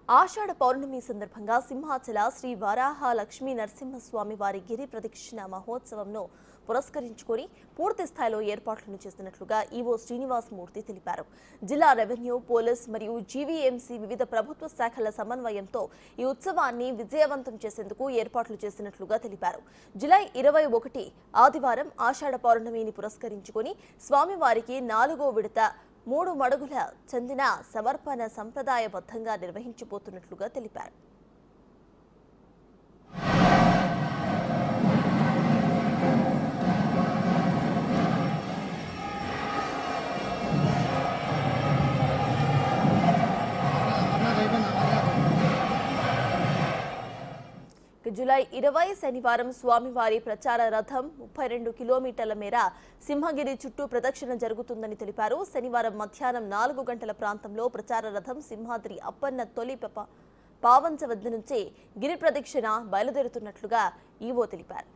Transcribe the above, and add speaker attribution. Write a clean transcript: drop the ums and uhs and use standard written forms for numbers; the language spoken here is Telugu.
Speaker 1: ఆషాఢ పౌర్ణమి సందర్భంగా సింహాచల శ్రీ వరాహ లక్ష్మీ నరసింహస్వామి వారి గిరి ప్రదక్షిణ మహోత్సవంను పురస్కరించుకొని పూర్తి స్థాయిలో ఏర్పాట్లను చేస్తున్నట్లుగా ఈవో శ్రీనివాస్ మూర్తి తెలిపారు. జిల్లా రెవెన్యూ, పోలీస్ మరియు జీవీఎంసీ వివిధ ప్రభుత్వ శాఖల సమన్వయంతో ఈ ఉత్సవాన్ని విజయవంతం చేసేందుకు ఏర్పాట్లు చేసినట్లుగా తెలిపారు. జూలై 21 ఆదివారం ఆషాఢ పౌర్ణమిని పురస్కరించుకొని స్వామివారికి 4వ విడత 3 మడుగుల చెందిన సమర్పణ సంప్రదాయబద్ధంగా నిర్వహించబోతున్నట్లుగా తెలిపారు. జూలై 20 శనివారం స్వామివారి ప్రచార రథం 32 కిలోమీటర్ల మేర సింహగిరి చుట్టూ ప్రదక్షిణ జరుగుతుందని తెలిపారు. శనివారం మధ్యాహ్నం 4 గంటల ప్రాంతంలో ప్రచార రథం సింహాద్రి అప్పన్న తొలి పావంచ వద్ద నుంచి గిరి ప్రదక్షిణ బయలుదేరుతున్నట్లుగా ఈవో తెలిపారు.